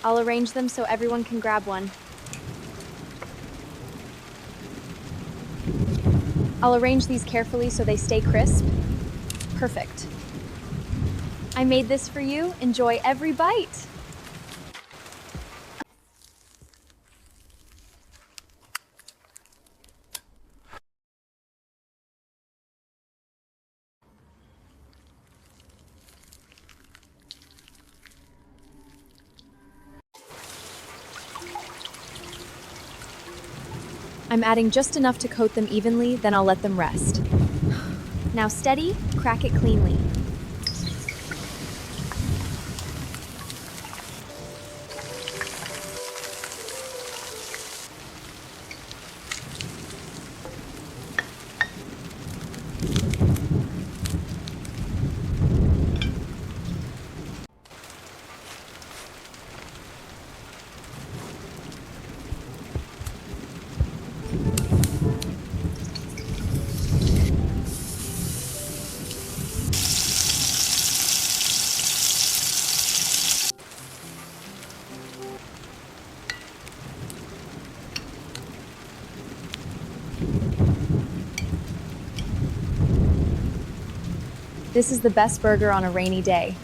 I'll arrange them so everyone can grab one. I'll arrange these carefully so they stay crisp. Perfect. I made this for you. Enjoy every bite. I'm adding just enough to coat them evenly, then I'll let them rest. Now steady, crack it cleanly. This is the best burger on a rainy day.